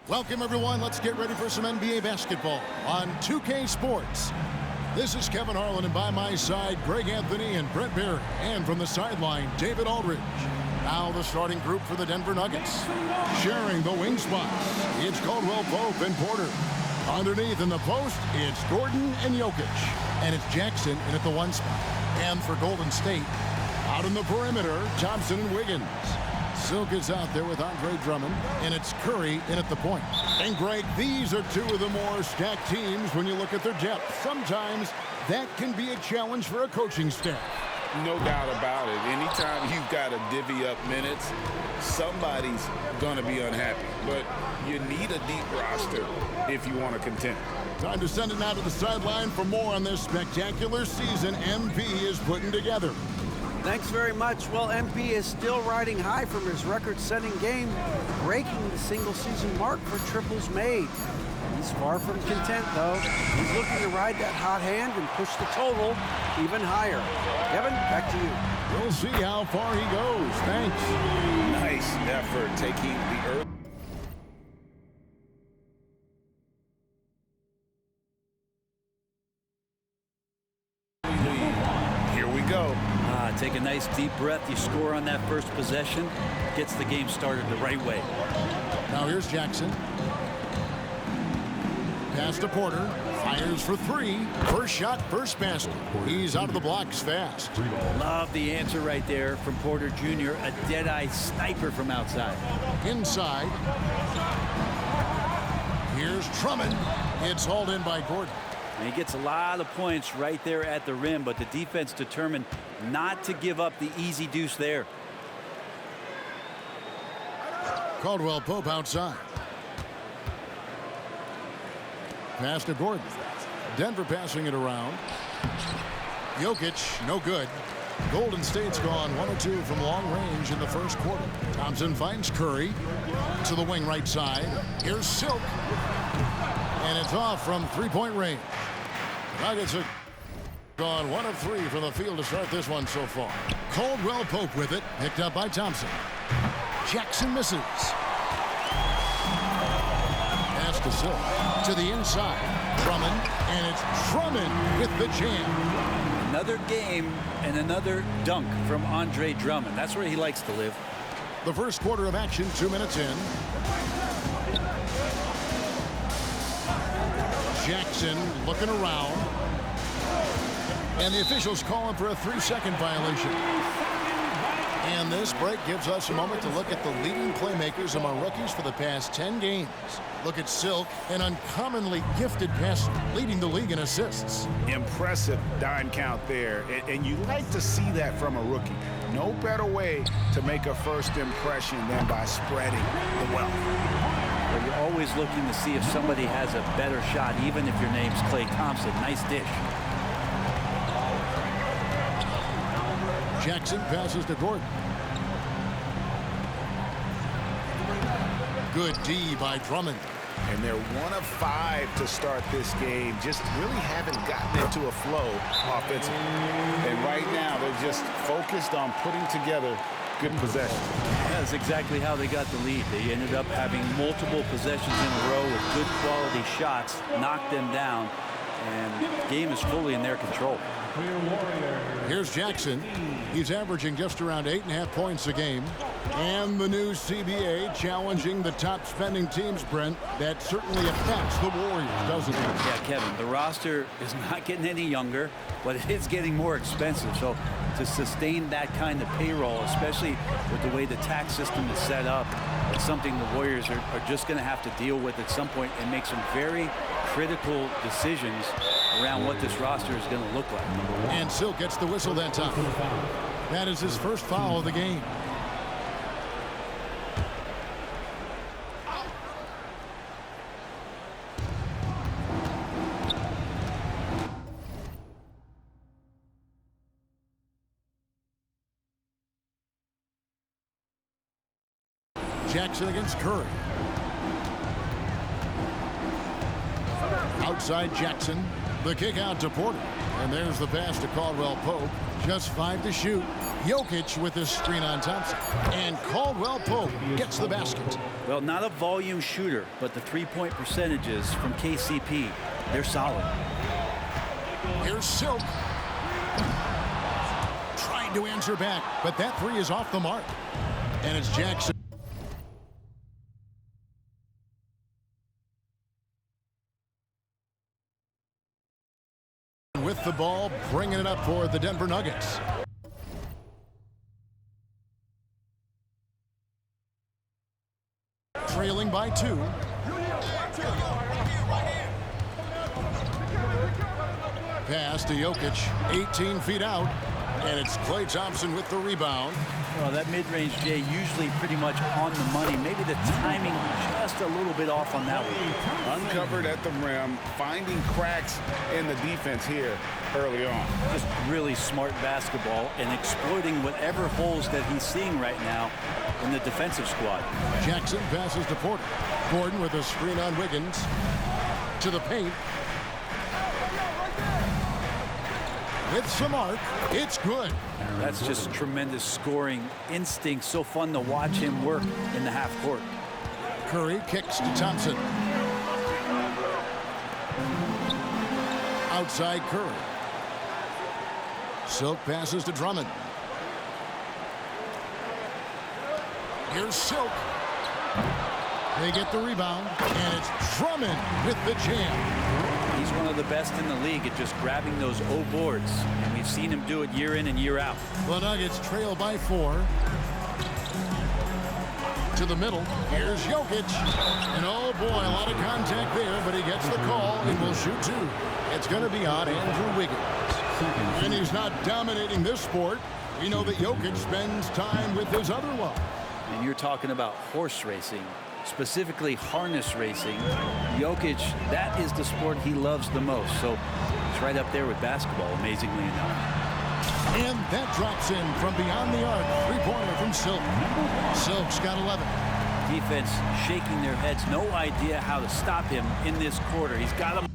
Welcome, everyone. Let's get ready for some NBA basketball on 2K Sports. This is Kevin Harlan, and by my side, Greg Anthony and Brett Barry. And from the sideline, David Aldridge. Now the starting group for the Denver Nuggets. Sharing the wing spots, it's Caldwell Pope and Porter. Underneath in the post, it's Gordon and Jokic. And it's Jackson in at the 1 spot. And for Golden State, out in the perimeter, Thompson and Wiggins. Silk is out there with Andre Drummond, and it's Curry in at the point. And Greg, these are two of the more stacked teams when you look at their depth. Sometimes that can be a challenge for a coaching staff. No doubt about it. Anytime you've got to divvy up minutes, somebody's going to be unhappy. But you need a deep roster if you want to contend. Time to send it now to the sideline for more on this spectacular season MP is putting together. Thanks very much. Well, MP is still riding high from his record-setting game, breaking the single-season mark for triples made. He's far from content, though. He's looking to ride that hot hand and push the total even higher. Kevin, back to you. We'll see how far he goes. Thanks. Nice effort taking the early. Here we go. Take a nice deep breath. You score on that first possession. Gets the game started the right way. Now here's Jackson. Pass to Porter. Fires for 3. First shot, first basket. He's out of the blocks fast. Love the answer right there from Porter Jr. A dead-eye sniper from outside. Inside. Here's Drummond. It's hauled in by Gordon. And he gets a lot of points right there at the rim, but the defense determined not to give up the easy deuce there. Caldwell Pope outside. Pass to Gordon. Denver passing it around. Jokic, no good. Golden State's gone 1 of 2 from long range in the first quarter. Thompson finds Curry to the wing right side. Here's Silk. And it's off from 3-point range. Nuggets are gone 1 of 3 from the field to start this one so far. Caldwell Pope with it, picked up by Thompson. Jackson misses. Pass to Silk. To the inside. Drummond, and it's Drummond with the jam. Another game and another dunk from Andre Drummond. That's where he likes to live. The first quarter of action, 2 minutes in. Jackson looking around. And the officials calling for a 3-second violation. And this break gives us a moment to look at the leading playmakers among rookies for the past 10 games. Look at Silk, an uncommonly gifted passer, leading the league in assists. Impressive dime count there, and you like to see that from a rookie. No better way to make a first impression than by spreading the wealth. Well, you're always looking to see if somebody has a better shot, even if your name's Klay Thompson. Nice dish. Jackson passes to Gordon. Good D by Drummond. And they're 1 of 5 to start this game. Just really haven't gotten into a flow offensively. And right now, they're just focused on putting together good possession. That's exactly how they got the lead. They ended up having multiple possessions in a row with good quality shots, knocked them down, and the game is fully in their control. Here's Jackson. He's averaging just around 8.5 points a game. And the new CBA challenging the top spending teams, Brent. That certainly affects the Warriors, doesn't it? Yeah, Kevin, the roster is not getting any younger, but it is getting more expensive. So to sustain that kind of payroll, especially with the way the tax system is set up, it's something the Warriors are just going to have to deal with at some point and make some very critical decisions around what this roster is going to look like. And Silk gets the whistle that time. That is his first foul of the game. Jackson against Curry. Outside Jackson. The kick out to Porter. And there's the pass to Caldwell Pope. Just 5 to shoot. Jokic with his screen on Thompson. And Caldwell Pope gets the basket. Well, not a volume shooter, but the three-point percentages from KCP, they're solid. Here's Silk. Trying to answer back, but that three is off the mark. And it's Jackson. With the ball, bringing it up for the Denver Nuggets. Trailing by 2. Pass to Jokic, 18 feet out, and it's Klay Thompson with the rebound. Well, that mid-range, Jay, usually pretty much on the money. Maybe the timing just a little bit off on that one. Uncovered at the rim, finding cracks in the defense here early on. Just really smart basketball and exploiting whatever holes that he's seeing right now in the defensive squad. Jackson passes to Porter. Gordon with a screen on Wiggins. To the paint. With some arc, it's good. That's just tremendous scoring instinct. So fun to watch him work in the half court. Curry kicks to Thompson. Outside Curry. Silk passes to Drummond. Here's Silk. They get the rebound, and it's Drummond with the jam. He's one of the best in the league at just grabbing those O boards, and we've seen him do it year in and year out. The Nuggets trail by 4. To the middle. Here's Jokic. And oh boy, a lot of contact there, but he gets the call and will shoot 2. It's going to be on Andrew Wiggins. And he's not dominating this sport. We know that Jokic spends time with his other love. And you're talking about horse racing, specifically harness racing. Jokic, that is the sport he loves the most. So it's right up there with basketball, amazingly enough. And that drops in from beyond the arc. Three-pointer from Silk. Silk's got 11. Defense shaking their heads. No idea how to stop him in this quarter. He's got him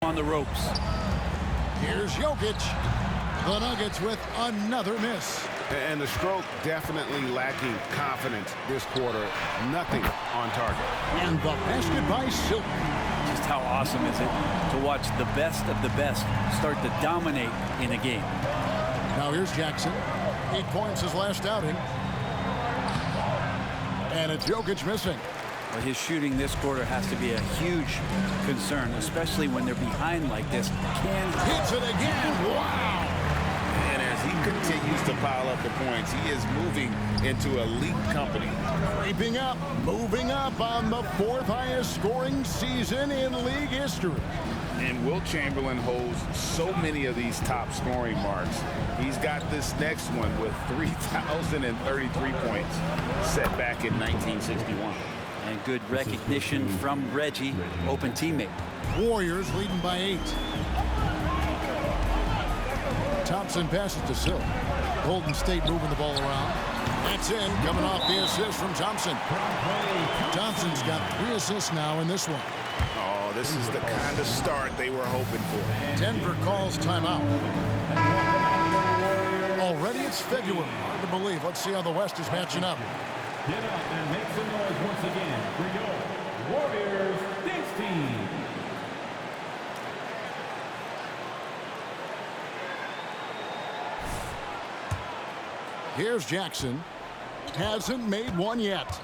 on the ropes. Here's Jokic. The Nuggets with another miss. And the stroke definitely lacking confidence this quarter. Nothing on target. And the basket by Silk. Just how awesome is it to watch the best of the best start to dominate in a game. Now here's Jackson. 8 points his last outing. And it's Jokic missing. Well, his shooting this quarter has to be a huge concern, especially when they're behind like this. Hits it again. Wow. And as he continues to pile up the points, he is moving into elite company. Creeping up, moving up on the 4th highest scoring season in league history. And Wilt Chamberlain holds so many of these top scoring marks. He's got this next one with 3,033 points set back in 1961. And good recognition from Reggie, open teammate. Warriors leading by 8. Thompson passes to Silk. Golden State moving the ball around. That's in, coming off the assist from Thompson. Thompson's got 3 assists now in this one. Oh, this is the kind of start they were hoping for. Denver calls timeout. Already it's February. Hard to believe. Let's see how the West is matching up. Get up and make some noise once again for your Warriors dance team. Here's Jackson. Hasn't made one yet.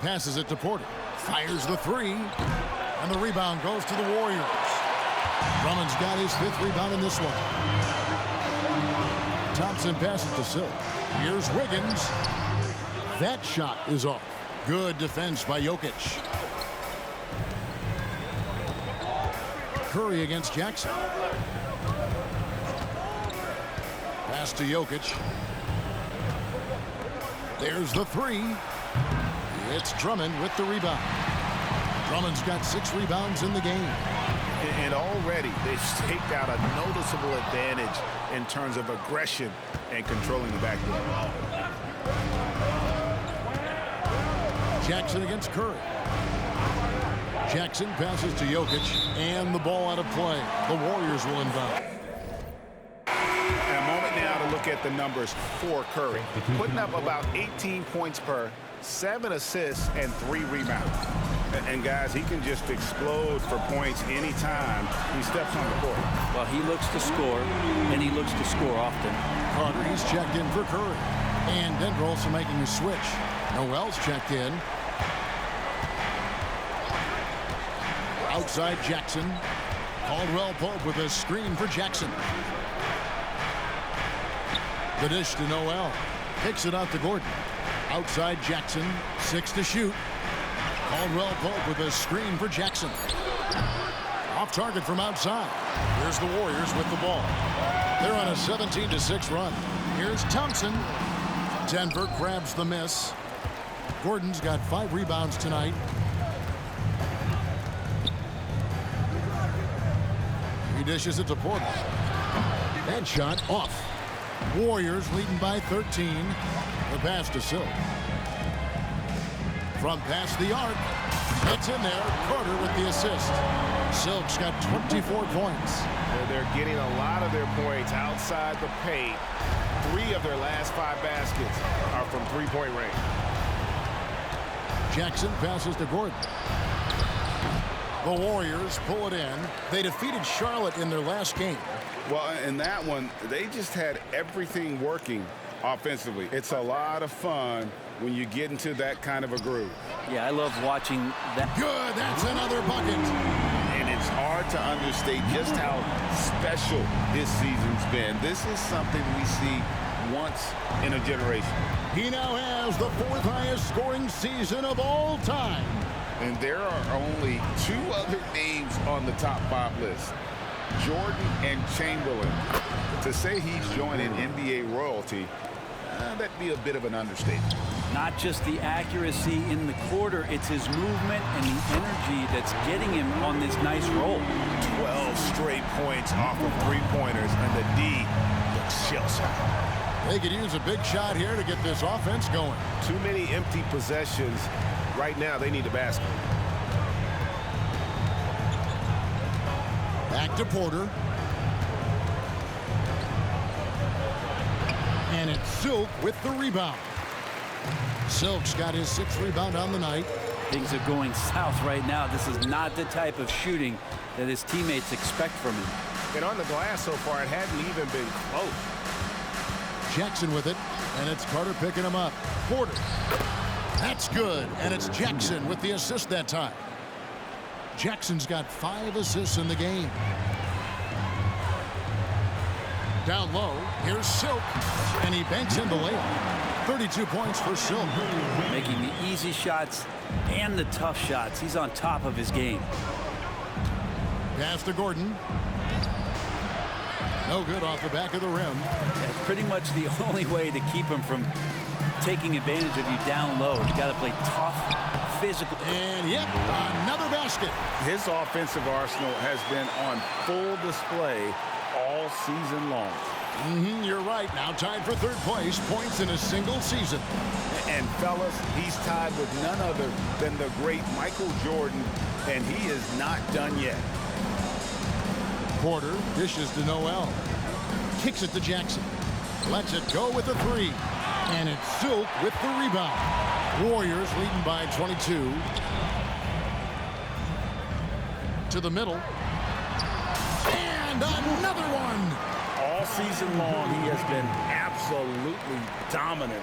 passes it to Porter. Fires the three. And the rebound goes to the Warriors. Drummond's got his 5th rebound in this one. Thompson passes to Silk. Here's Wiggins. That shot is off. Good defense by Jokic. Curry against Jackson. Pass to Jokic. There's the three. It's Drummond with the rebound. Drummond's got 6 rebounds in the game. And already they've staked out a noticeable advantage in terms of aggression and controlling the backcourt. Jackson against Curry. Jackson passes to Jokic, and the ball out of play. The Warriors will inbound. And a moment now to look at the numbers for Curry. Putting up about 18 points per, 7 assists, and 3 rebounds. And guys, he can just explode for points anytime he steps on the court. Well, he looks to score, and he looks to score often. Carter, he's checked in for Curry. And Denver also making a switch. Noel's checked in. Outside Jackson. Caldwell Pope with a screen for Jackson. The dish to Noel. Kicks it out to Gordon. Outside Jackson. 6 to shoot. Caldwell Pope with a screen for Jackson. Off target from outside. Here's the Warriors with the ball. They're on a 17-6 run. Here's Thompson. Denver grabs the miss. Gordon's got 5 rebounds tonight. He dishes it to Porter. That shot off. Warriors leading by 13. The pass to Silk. From past the arc. It's in there. Carter with the assist. Silk's got 24 points. They're getting a lot of their points outside the paint. 3 of their last 5 baskets are from three-point range. Jackson passes to Gordon. The Warriors pull it in. They defeated Charlotte in their last game. Well, in that one, they just had everything working offensively. It's a lot of fun when you get into that kind of a groove. Yeah, I love watching that. Good, that's another bucket. And it's hard to understate just how special this season's been. This is something we see once in a generation. He now has the 4th highest scoring season of all time. And there are only 2 other names on the top 5 list, Jordan and Chamberlain. To say he's joining NBA royalty, that'd be a bit of an understatement. Not just the accuracy in the quarter, it's his movement and the energy that's getting him on this nice roll. 12 straight points off of 3-pointers, and the D looks shell-shocked. They could use a big shot here to get this offense going. Too many empty possessions. Right now, they need a basket. Back to Porter. And it's Silk with the rebound. Silk's got his 6th rebound on the night. Things are going south right now. This is not the type of shooting that his teammates expect from him. And on the glass so far, it hadn't even been close. Jackson with it, and it's Carter picking him up. Porter. That's good, and it's Jackson with the assist that time. Jackson's got 5 assists in the game. Down low, here's Silk, and he banks in the layup. 32 points for Silk. Making the easy shots and the tough shots. He's on top of his game. Pass to Gordon. No good off the back of the rim. That's pretty much the only way to keep him from taking advantage of you down low. You got to play tough, physical. And yep, another basket. His offensive arsenal has been on full display all season long. You're right. Now tied for 3rd place. Points in a single season. And fellas, he's tied with none other than the great Michael Jordan, and he is not done yet. Porter dishes to Noel. Kicks it to Jackson. Lets it go with the 3. And it's Silk with the rebound. Warriors leading by 22. To the middle. And another one. All season long, he has been absolutely dominant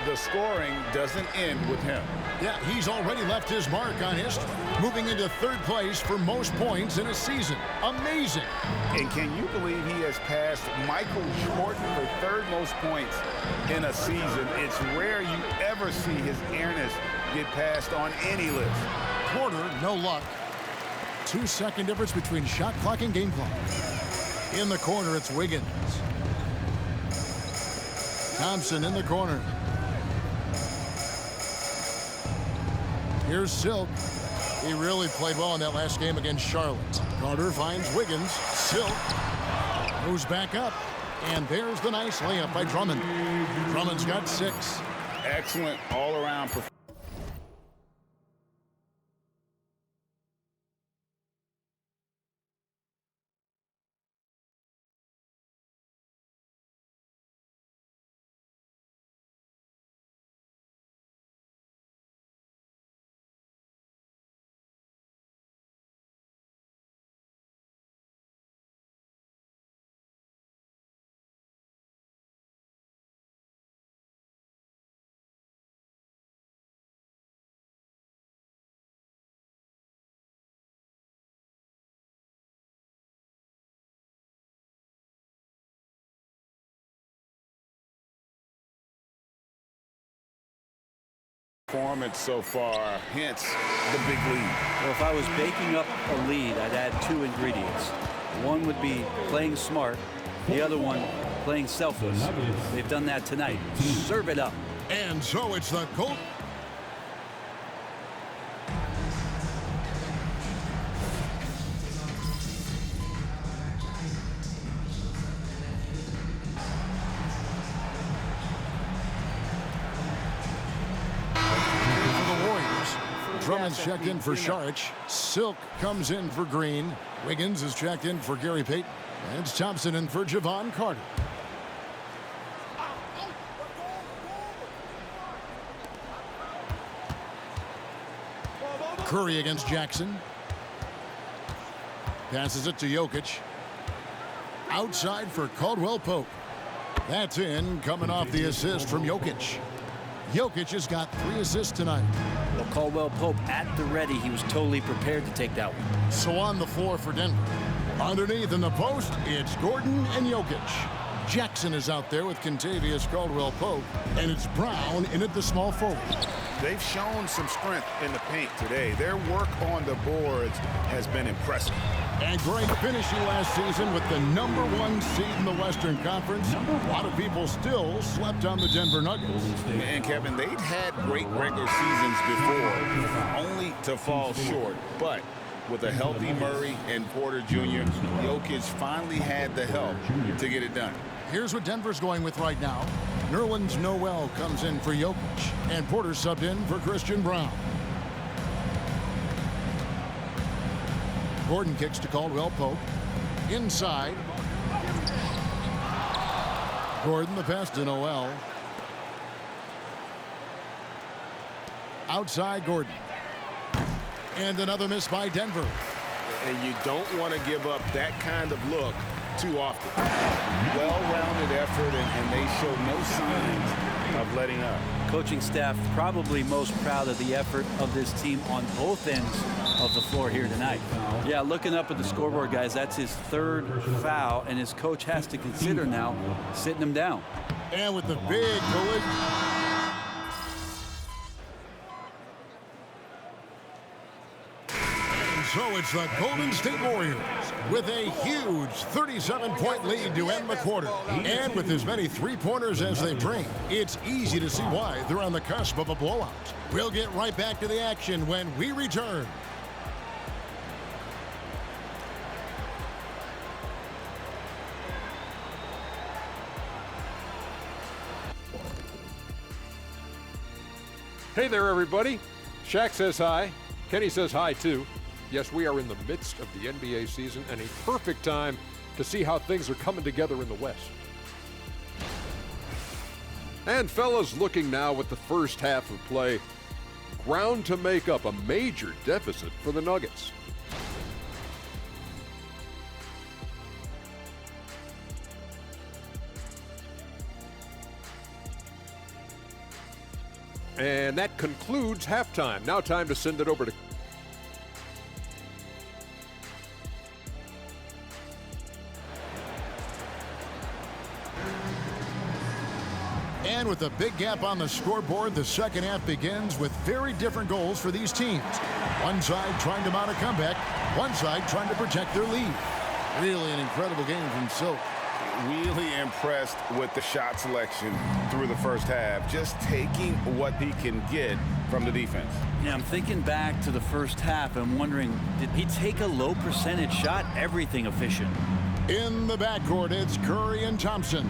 the scoring doesn't end with him. Yeah, he's already left his mark on history, moving into third place for most points in a season. Amazing. And can you believe he has passed Michael Jordan for third most points in a season? It's rare you ever see his airness get passed on any list. Porter, no luck. 2-second difference between shot clock and game clock. In the corner, it's Wiggins. Thompson in the corner. Here's Silk. He really played well in that last game against Charlotte. Carter finds Wiggins. Silk moves back up. And there's the nice layup by Drummond. Drummond's got 6. Excellent all-around performance. Performance so far, hence the big lead. Well, if I was baking up a lead, I'd add 2 ingredients. One would be playing smart, the other one playing selfless. They've done that tonight. Serve it up. And so it's the Colt. Drummond's checked in for Saric. Silk comes in for Green. Wiggins is checked in for Gary Payton. And it's Thompson in for Javon Carter. Curry against Jackson. Passes it to Jokic. Outside for Caldwell Pope. That's in, coming off the assist from Jokic. Jokic has got 3 assists tonight. Well, Caldwell Pope at the ready. He was totally prepared to take that one. So on the floor for Denver. Underneath in the post, it's Gordon and Jokic. Jackson is out there with Kentavious Caldwell Pope, and it's Brown in at the small forward. They've shown some strength in the paint today. Their work on the boards has been impressive. And great finishing last season with the #1 seed in the Western Conference. A lot of people still slept on the Denver Nuggets. And Kevin, they'd had great regular seasons before, only to fall short. But with a healthy Murray and Porter Jr., Jokic finally had the help to get it done. Here's what Denver's going with right now. Nerlens Noel comes in for Jokic, and Porter subbed in for Christian Brown. Gordon kicks to Caldwell Pope. Inside. Gordon the pass to Noel. Outside Gordon. And another miss by Denver. And you don't want to give up that kind of look too often. Well-rounded effort, and they show no signs of letting up. Coaching staff probably most proud of the effort of this team on both ends of the floor here tonight. Yeah, looking up at the scoreboard, guys, that's his 3rd foul, and his coach has to consider now sitting him down. And with the big collision. So it's the Golden State Warriors with a huge 37-point lead to end the quarter. And with as many three-pointers as they bring, it's easy to see why they're on the cusp of a blowout. We'll get right back to the action when we return. Hey there, everybody. Shaq says hi. Kenny says hi, too. Yes, we are in the midst of the NBA season and a perfect time to see how things are coming together in the West. And fellas, looking now at the first half of play, ground to make up a major deficit for the Nuggets. And that concludes halftime. Now time to send it over to And with a big gap on the scoreboard, the second half begins with very different goals for these teams. One side trying to mount a comeback, one side trying to protect their lead. Really an incredible game from Silk. Really impressed with the shot selection through the first half, just taking what he can get from the defense. Yeah, I'm thinking back to the first half and wondering, did he take a low percentage shot? Everything efficient. In the backcourt, it's Curry and Thompson.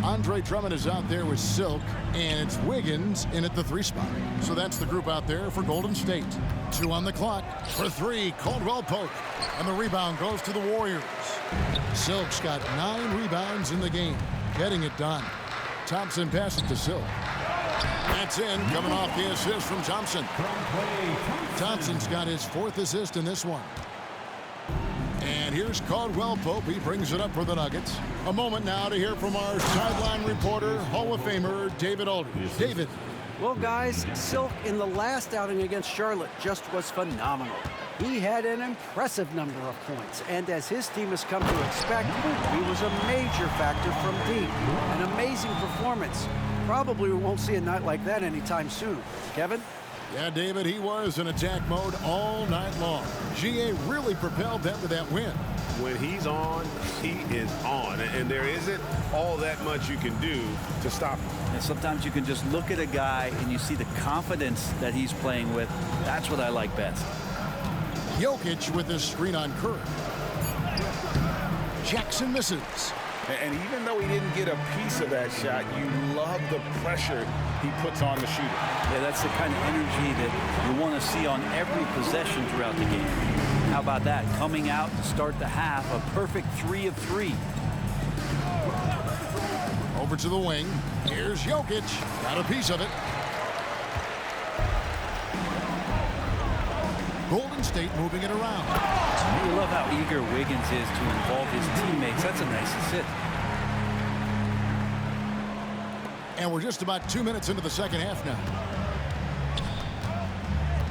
Andre Drummond is out there with Silk, and it's Wiggins in at the 3 spot. So that's the group out there for Golden State. 2 on the clock. For 3, Caldwell Pope. And the rebound goes to the Warriors. Silk's got 9 rebounds in the game, getting it done. Thompson passes to Silk. That's in, coming off the assist from Thompson. Thompson's got his 4th assist in this one. And here's Caldwell Pope. He brings it up for the Nuggets. A moment now to hear from our sideline reporter, Hall of Famer David Aldridge. David. Well, guys, Silk in the last outing against Charlotte just was phenomenal. He had an impressive number of points, and as his team has come to expect, he was a major factor from deep. An amazing performance. Probably we won't see a night like that anytime soon. Kevin? Yeah, David, he was in attack mode all night long. GA really propelled them to that win. When he's on, he is on, and there isn't all that much you can do to stop him. And sometimes you can just look at a guy and you see the confidence that he's playing with. That's what I like best. Jokic with his screen on Curry. Jackson misses. And even though he didn't get a piece of that shot, you love the pressure he puts on the shooter. Yeah, that's the kind of energy that you want to see on every possession throughout the game. How about that? Coming out to start the half, a perfect 3 of 3. Over to the wing. Here's Jokic. Got a piece of it. Golden State moving it around. You love how eager Wiggins is to involve his teammates. That's a nice assist. And we're just about 2 minutes into the second half now.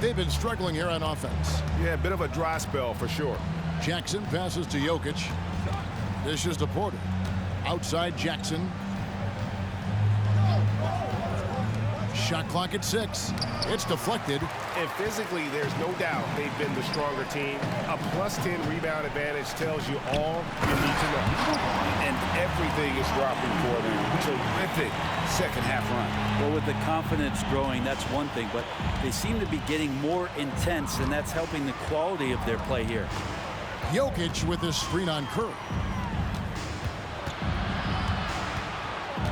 They've been struggling here on offense. Yeah, a bit of a dry spell for sure. Jackson passes to Jokic. Dishes to Porter. Outside Jackson. Shot clock at 6. It's deflected. And physically, there's no doubt they've been the stronger team. A +10 rebound advantage tells you all you need to know. And everything is dropping for them. Terrific second half run. Well, with the confidence growing, that's one thing, but they seem to be getting more intense, and that's helping the quality of their play here. Jokic with his screen on Curry.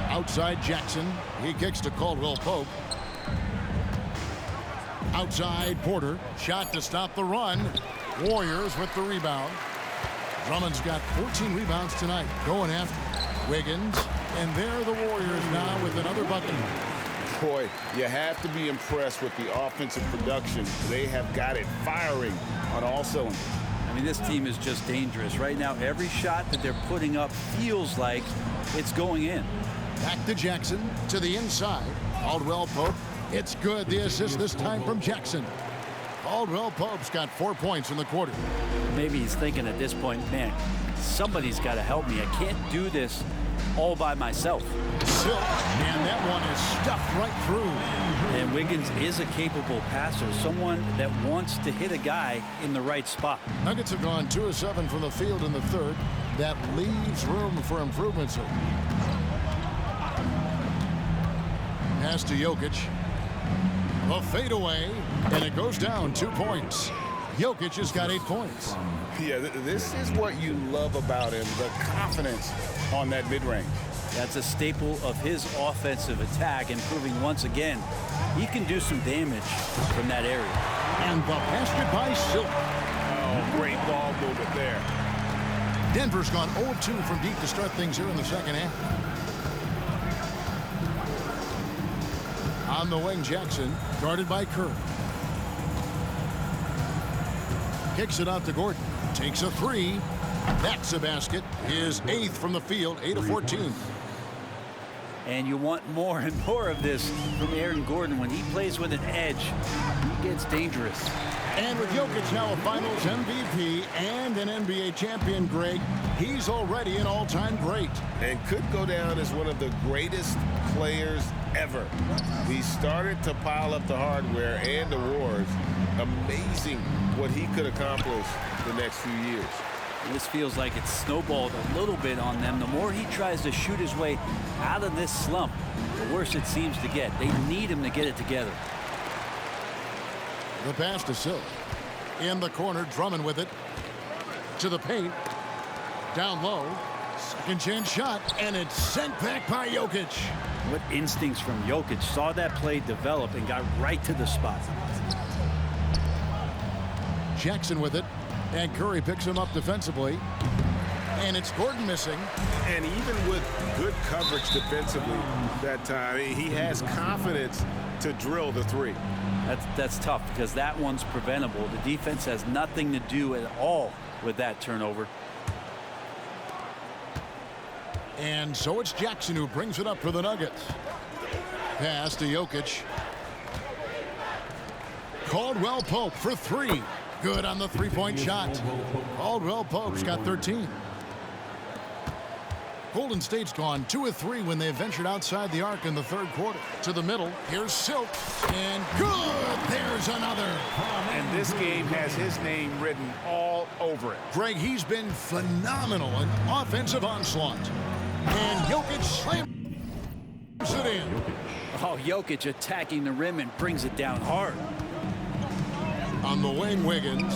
Outside Jackson. He kicks to Caldwell Pope. Outside Porter. Shot to stop the run. Warriors with the rebound. Drummond's got 14 rebounds tonight. Going after Wiggins. And there the Warriors now with another bucket. Boy, you have to be impressed with the offensive production. They have got it firing on all cylinders. I mean, this team is just dangerous. Right now, every shot that they're putting up feels like it's going in. Back to Jackson, to the inside. Caldwell Pope. It's good. The assist this time from Jackson. Caldwell Pope's got 4 points in the quarter. Maybe he's thinking at this point, man, somebody's got to help me. I can't do this all by myself. Silk, and that one is stuffed right through. And Wiggins is a capable passer, someone that wants to hit a guy in the right spot. Nuggets have gone 2 of 7 from the field in the third. That leaves room for improvement, sir. Pass to Jokic. A fadeaway, and it goes down 2 points. Jokic has got 8 points. Yeah, this is what you love about him, the confidence on that mid-range. That's a staple of his offensive attack, and proving once again he can do some damage from that area. And the basket by Silk. Oh, great ball movement there. Denver's gone 0-2 from deep to start things here in the second half. On the wing, Jackson, guarded by Curry. Kicks it out to Gordon. Takes a 3. That's a basket. His 8th from the field, 8 of 14. And you want more and more of this from Aaron Gordon. When he plays with an edge, he gets dangerous. And with Jokic now a Finals MVP and an NBA champion, Greg, he's already an all-time great. And could go down as one of the greatest players ever. He started to pile up the hardware and the awards. Amazing what he could accomplish the next few years. This feels like it's snowballed a little bit on them. The more he tries to shoot his way out of this slump, the worse it seems to get. They need him to get it together. The pass to Silk. In the corner, Drummond with it. To the paint. Down low. Second chance shot, and it's sent back by Jokic. What instincts from Jokic. Saw that play develop and got right to the spot. Jackson with it. And Curry picks him up defensively. And it's Gordon missing. And even with good coverage defensively that time, he has confidence to drill the three. That's tough because that one's preventable. The defense has nothing to do at all with that turnover. And so it's Jackson who brings it up for the Nuggets. Pass to Jokic. Caldwell Pope for three. Good on the three-point shot. Caldwell Pope's got 13. Golden State's gone 2 of 3 when they ventured outside the arc in the third quarter. To the middle, here's Silk, and good! There's another. And this game has his name written all over it. Greg, he's been phenomenal in offensive onslaught. And Jokic slams it in. Oh, Jokic attacking the rim and brings it down hard. On the wing, Wiggins.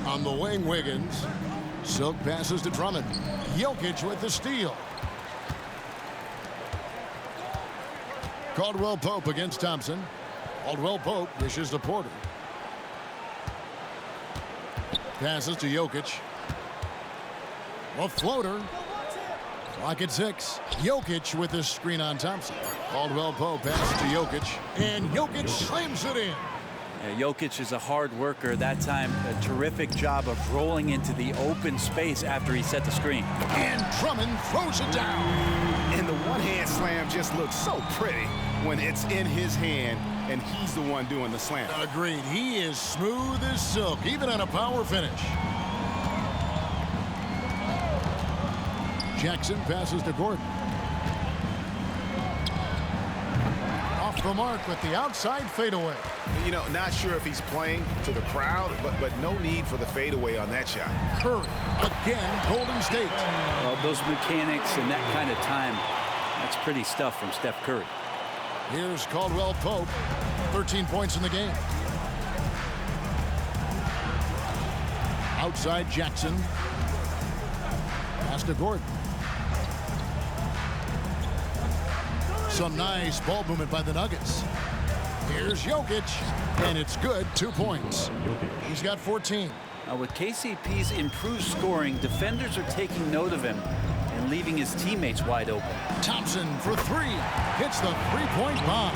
On the wing, Wiggins. Silk passes to Drummond. Jokic with the steal. Caldwell Pope against Thompson. Caldwell Pope dishes to Porter. Passes to Jokic. A floater. Clock at 6. Jokic with the screen on Thompson. Caldwell Pope passes to Jokic. And Jokic slams it in. Jokic is a hard worker. That time, a terrific job of rolling into the open space after he set the screen. And Drummond throws it down. And the one-hand slam just looks so pretty when it's in his hand and he's the one doing the slam. Agreed. He is smooth as silk, even on a power finish. Jackson passes to Gordon. Off the mark with the outside fadeaway. You know, not sure if he's playing to the crowd, but no need for the fadeaway on that shot. Curry, again, Golden State. Well, those mechanics and that kind of time, that's pretty stuff from Steph Curry. Here's Caldwell Pope, 13 points in the game. Outside Jackson. Pass to Gordon. Some nice ball movement by the Nuggets. Here's Jokic, and it's good, 2 points. He's got 14. Now with KCP's improved scoring, defenders are taking note of him and leaving his teammates wide open. Thompson for three, hits the three-point bomb.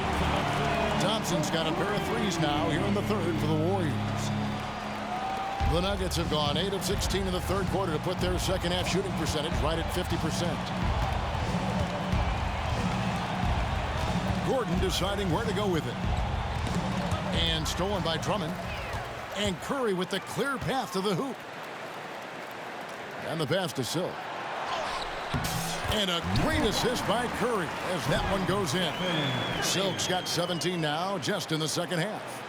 Thompson's got a pair of threes now here in the third for the Warriors. The Nuggets have gone 8 of 16 in the third quarter to put their second half shooting percentage right at 50%. Gordon deciding where to go with it. And stolen by Drummond. And Curry with the clear path to the hoop. And the pass to Silk. And a great assist by Curry as that one goes in. Silk's got 17 now, just in the second half.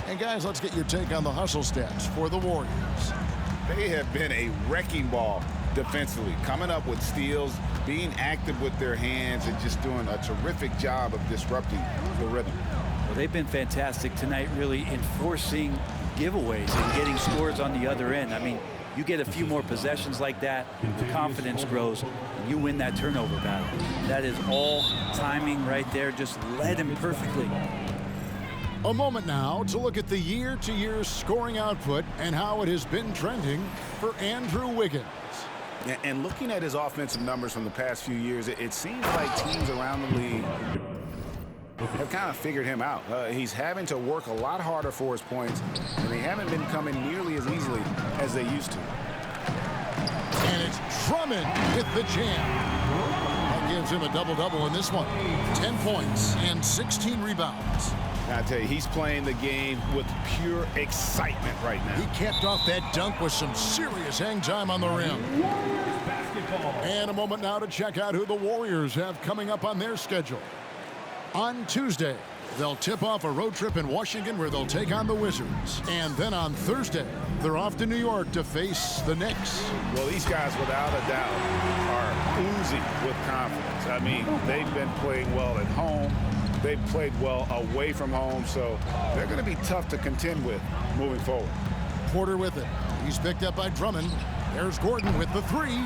And guys, let's get your take on the hustle stats for the Warriors. They have been a wrecking ball defensively, coming up with steals, being active with their hands, and just doing a terrific job of disrupting the rhythm. Well, they've been fantastic tonight, really enforcing giveaways and getting scores on the other end. I mean, you get a few more possessions like that, the confidence grows, and you win that turnover battle. That is all timing right there. Just led him perfectly. A moment now to look at the year-to-year scoring output and how it has been trending for Andrew Wiggins. And looking at his offensive numbers from the past few years, it seems like teams around the league have kind of figured him out. He's having to work a lot harder for his points, and they haven't been coming nearly as easily as they used to. And it's Drummond with the jam. That gives him a double-double in this one. 10 points and 16 rebounds. I tell you, he's playing the game with pure excitement right now. He capped off that dunk with some serious hang time on the rim. And a moment now to check out who the Warriors have coming up on their schedule. On Tuesday, they'll tip off a road trip in Washington where they'll take on the Wizards. And then on Thursday, they're off to New York to face the Knicks. Well, these guys, without a doubt, are oozing with confidence. I mean, they've been playing well at home. They've played well away from home, so they're going to be tough to contend with moving forward. Porter with it. He's picked up by Drummond. There's Gordon with the three.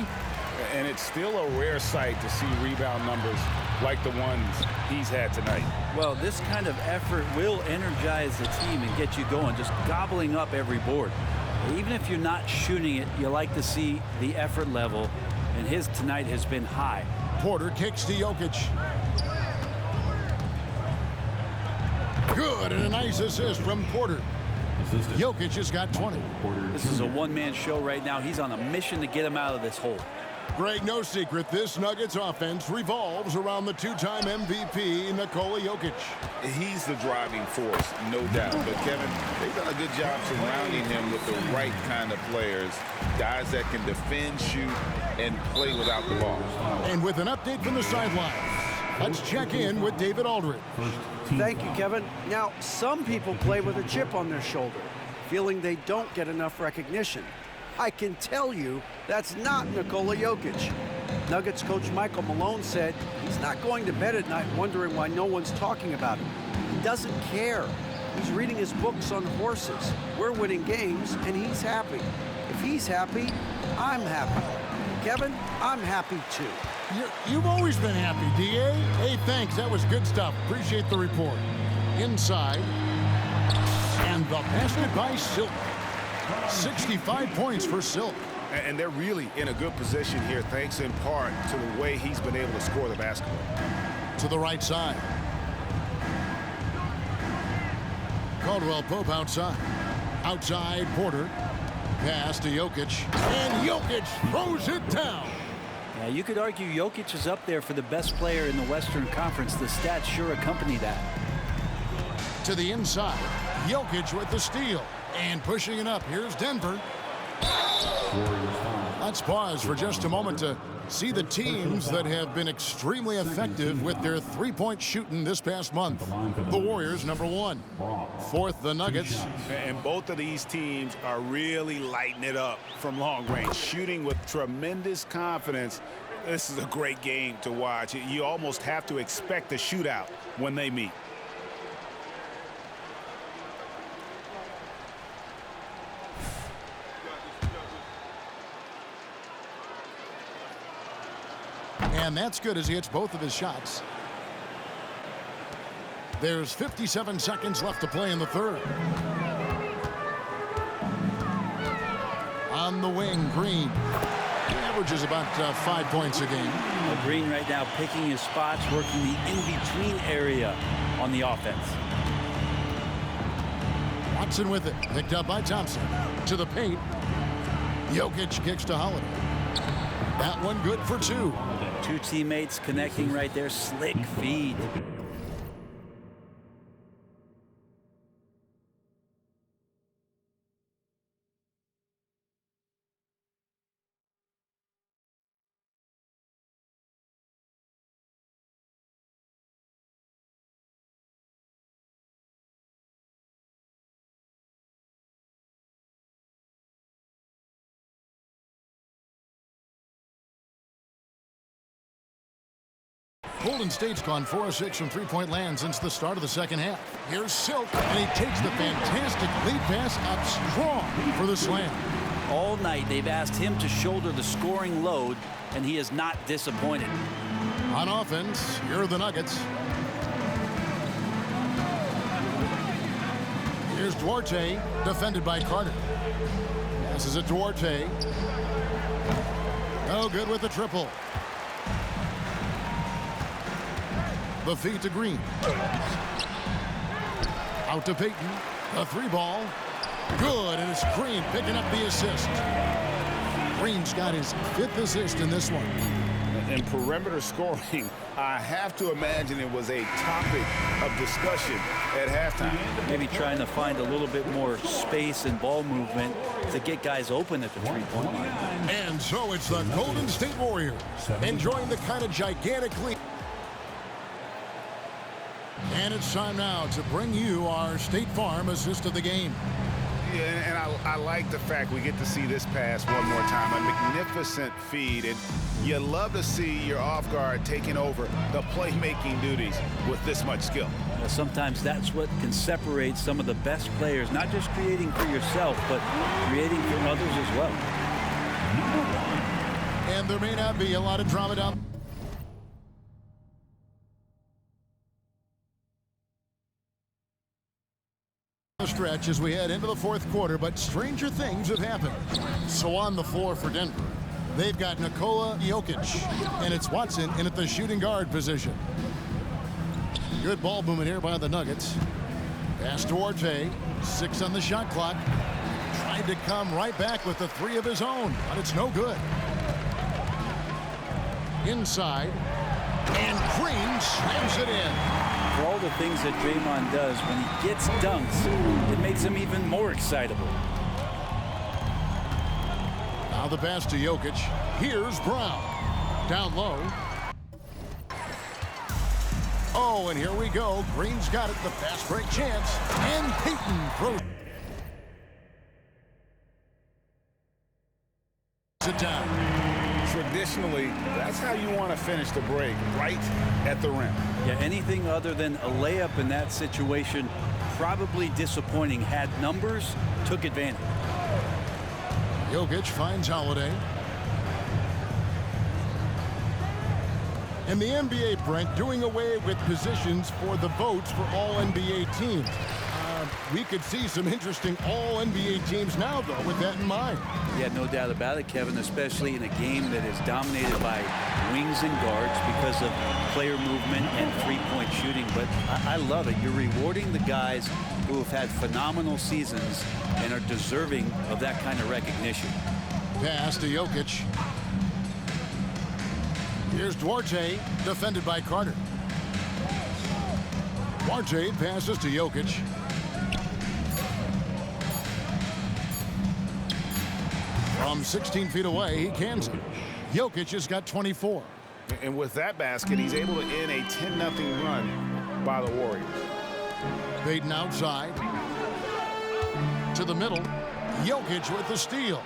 And it's still a rare sight to see rebound numbers like the ones he's had tonight. Well, this kind of effort will energize the team and get you going, just gobbling up every board. Even if you're not shooting it, you like to see the effort level, and his tonight has been high. Porter kicks to Jokic. Good, and a nice assist from Porter. Jokic has got 20. This is a one-man show right now. He's on a mission to get him out of this hole. Greg, no secret, this Nuggets offense revolves around the two-time MVP, Nikola Jokic. He's the driving force, no doubt. But, Kevin, they've done a good job surrounding him with the right kind of players, guys that can defend, shoot, and play without the ball. And with an update from the sideline, let's check in with David Aldridge. Thank you, Kevin. Now, some people play with a chip on their shoulder, feeling they don't get enough recognition. I can tell you that's not Nikola Jokic. Nuggets coach Michael Malone said he's not going to bed at night wondering why no one's talking about him. He doesn't care. He's reading his books on horses. We're winning games, and he's happy. If he's happy, I'm happy. Kevin, I'm happy too. You've always been happy, D.A. Hey, thanks. That was good stuff. Appreciate the report. Inside. And the basket by Silk. 65 points for Silk. And they're really in a good position here, thanks in part to the way he's been able to score the basketball. To the right side. Caldwell Pope outside. Outside, Porter. Pass to Jokic. And Jokic throws it down. Yeah, you could argue Jokic is up there for the best player in the Western Conference. The stats sure accompany that. To the inside. Jokic with the steal. And pushing it up. Here's Denver. Let's pause for just a moment to see the teams that have been extremely effective with their three-point shooting this past month. The Warriors, number 1. Fourth, the Nuggets. And both of these teams are really lighting it up from long range, shooting with tremendous confidence. This is a great game to watch. You almost have to expect a shootout when they meet. And that's good as he hits both of his shots. There's 57 seconds left to play in the third. On the wing, Green. He averages about 5 points a game. Green right now picking his spots, working the in-between area on the offense. Watson with it. Picked up by Thompson. To the paint. Jokic kicks to Holiday. That one good for 2. Two teammates connecting right there. Slick feed. Golden State's gone 4 of 6 from three-point land since the start of the second half. Here's Silk, and he takes the fantastic lead pass up strong for the slam. All night they've asked him to shoulder the scoring load, and he is not disappointed. On offense, here are the Nuggets. Here's Duarte, defended by Carter. Passes it Duarte. No good with the triple. The feed to Green. Out to Payton. A 3-ball. Good, and it's Green picking up the assist. Green's got his 5th assist in this one. And perimeter scoring, I have to imagine it was a topic of discussion at halftime. Maybe trying to find a little bit more space and ball movement to get guys open at the three-point line. And so it's the Golden State Warriors enjoying the kind of gigantic lead. And it's time now to bring you our State Farm assist of the game. Yeah, and I like the fact we get to see this pass one more time. A magnificent feed. And you love to see your off guard taking over the playmaking duties with this much skill. Sometimes that's what can separate some of the best players, not just creating for yourself, but creating for others as well. And there may not be a lot of drama down the stretch as we head into the fourth quarter, but stranger things have happened. So on the floor for Denver, they've got Nikola Jokic, and it's Watson in at the shooting guard position. Good ball movement here by the Nuggets. Pass to Duarte, 6 on the shot clock. Tried to come right back with the 3 of his own, but it's no good. Inside, and Green slams it in. For all the things that Draymond does, when he gets dunks, it makes him even more excitable. Now the pass to Jokic. Here's Brown. Down low. Oh, and here we go. Green's got it. The fast break chance. And Payton throws it down. Traditionally, that's how you want to finish the break, right at the rim. Yeah, anything other than a layup in that situation, probably disappointing. Had numbers, took advantage. Jokic finds Holiday. And the NBA, Brent, doing away with positions for the votes for all NBA teams. We could see some interesting all NBA teams now, though, with that in mind. Yeah, no doubt about it, Kevin, especially in a game that is dominated by wings and guards because of player movement and three-point shooting. But I love it. You're rewarding the guys who have had phenomenal seasons and are deserving of that kind of recognition. Pass to Jokic. Here's Duarte, defended by Carter. Duarte passes to Jokic. From 16 feet away, he cans it. Jokic has got 24. And with that basket, he's able to end a 10-0 run by the Warriors. Payton outside. To the middle. Jokic with the steal.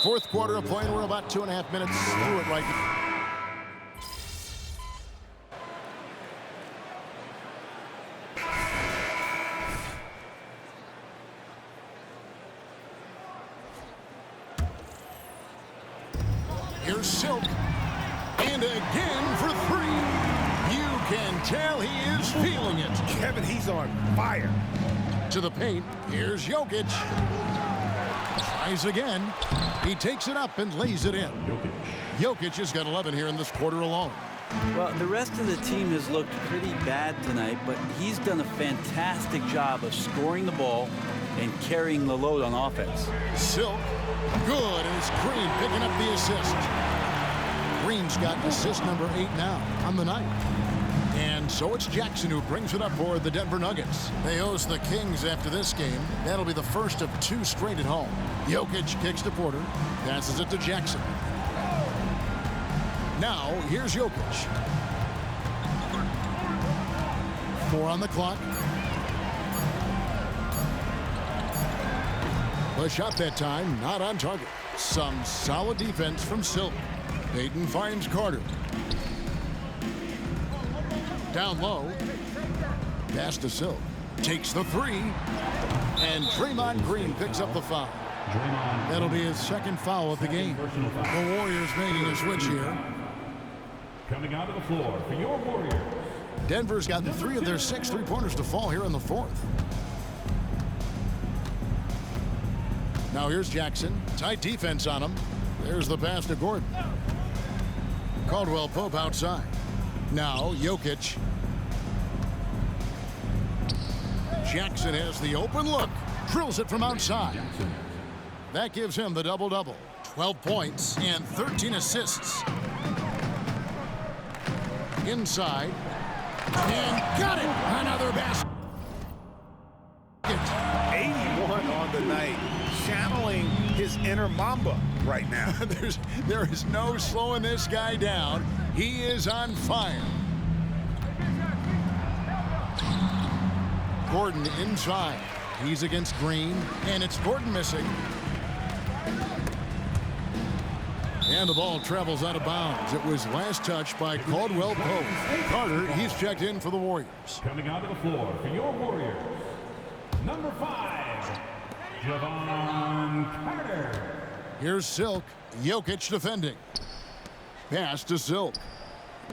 Fourth quarter of play, and we're about 2.5 minutes through it right now. Here's Silk. And again for 3. You can tell he is feeling it. Kevin, he's on fire. To the paint. Here's Jokic. Tries again. He takes it up and lays it in. Jokic has got 11 here in this quarter alone. Well, the rest of the team has looked pretty bad tonight, but he's done a fantastic job of scoring the ball and carrying the load on offense. Silk. Good, and it's Green picking up the assist. Green's got assist number 8 now on the night. And so it's Jackson who brings it up for the Denver Nuggets. They host the Kings after this game. That'll be the first of 2 straight at home. Jokic kicks to Porter, passes it to Jackson. Now, here's Jokic. 4 on the clock. The shot that time, not on target. Some solid defense from Silk. Payton finds Carter. Down low. Pass to Silk. Takes the 3. And Draymond Green picks up the foul. That'll be his second foul of the game. The Warriors making a switch here. Coming out of the floor for your Warriors. Denver's gotten 3 of their 6 three-pointers to fall here in the fourth. Now here's Jackson. Tight defense on him. There's the pass to Gordon. Caldwell Pope outside. Now Jokic. Jackson has the open look. Drills it from outside. That gives him the double-double. 12 points and 13 assists. Inside. And got it! Another basket. 81 on the night. Channeling his inner Mamba right now. There is no slowing this guy down. He is on fire. Gordon inside. He's against Green, and it's Gordon missing. And the ball travels out of bounds. It was last touched by Caldwell Pope. Carter, he's checked in for the Warriors. Coming onto the floor for your Warriors, number 5, Jevon Carter. Here's Silk. Jokic defending. Pass to Silk.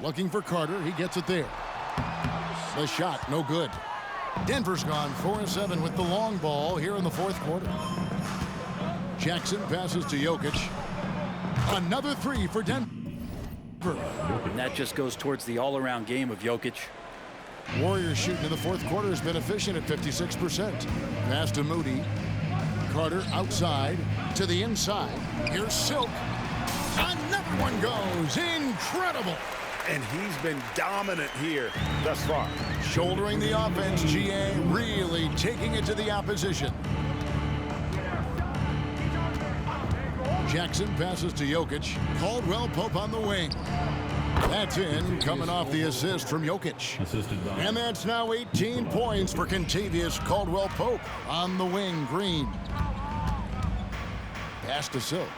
Looking for Carter. He gets it there. The shot, no good. Denver's gone 4-7 with the long ball here in the fourth quarter. Jackson passes to Jokic. Another three for Denver. And that just goes towards the all-around game of Jokic. Warriors shooting in the fourth quarter has been efficient at 56%. Pass to Moody. Carter outside to the inside. Here's Silk. Another one goes. Incredible. And he's been dominant here thus far. Shouldering the offense, GA really taking it to the opposition. Jackson passes to Jokic. Caldwell Pope on the wing. That's in, coming off the assist from Jokic. And that's now 18 points for Kentavious Caldwell Pope on the wing. Green. Pass to Silk.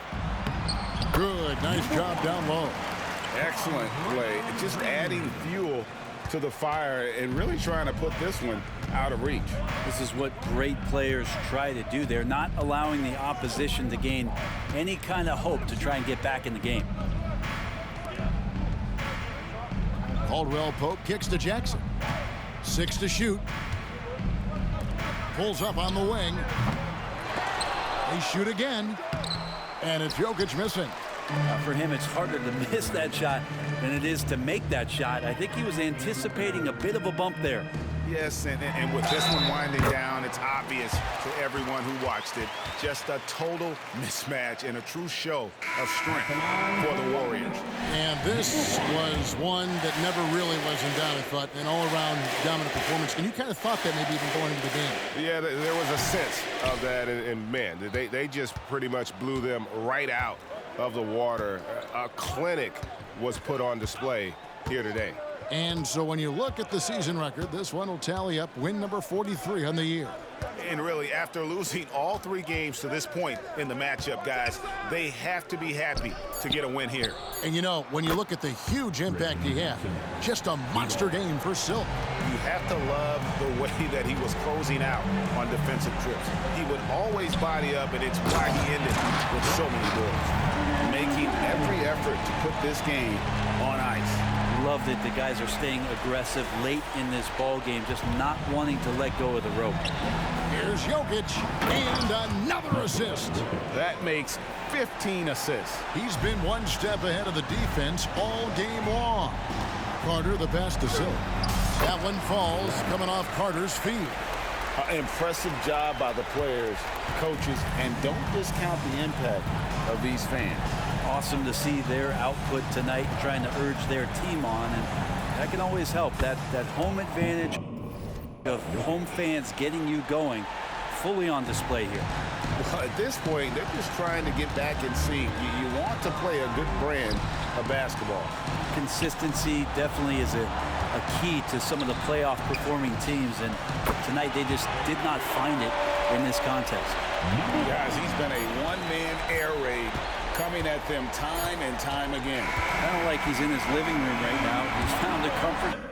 Good, nice job down low. Excellent play. Just adding fuel to the fire and really trying to put this one out of reach. This is what great players try to do. They're not allowing the opposition to gain any kind of hope to try and get back in the game. Caldwell Pope kicks to Jackson. 6 to shoot. Pulls up on the wing. They shoot again. And it's Jokic missing. For him, it's harder to miss that shot than it is to make that shot. I think he was anticipating a bit of a bump there. Yes, and with this one winding down, it's obvious to everyone who watched it. Just a total mismatch and a true show of strength for the Warriors. And this was one that never really was in doubt, I thought, an all-around dominant performance. And you kind of thought that maybe even going into the game. Yeah, there was a sense of that, and man, they just pretty much blew them right out of the water. A clinic was put on display here today. And so when you look at the season record, this one will tally up win number 43 on the year. And really, after losing all 3 games to this point in the matchup, guys, they have to be happy to get a win here. And you know, when you look at the huge impact he had, just a monster game for Silk. You have to love the way that he was closing out on defensive trips. He would always body up, and it's why he ended with so many goals. Making every effort to put this game on ice. Love that the guys are staying aggressive late in this ball game, just not wanting to let go of the rope. Here's Jokic, and another assist. That makes 15 assists. He's been one step ahead of the defense all game long. Carter, the pass to Silk. That one falls, coming off Carter's feet. Impressive job by the players, coaches, and don't discount the impact of these fans. Awesome to see their output tonight, trying to urge their team on, and that can always help. That home advantage of home fans getting you going, fully on display here. Well, at this point, they're just trying to get back in sync. You want to play a good brand of basketball. Consistency definitely is a key to some of the playoff performing teams, and tonight they just did not find it in this contest. Guys, he's been a one-man air raid coming at them time and time again. Kind of like he's in his living room right now. He's found a comfort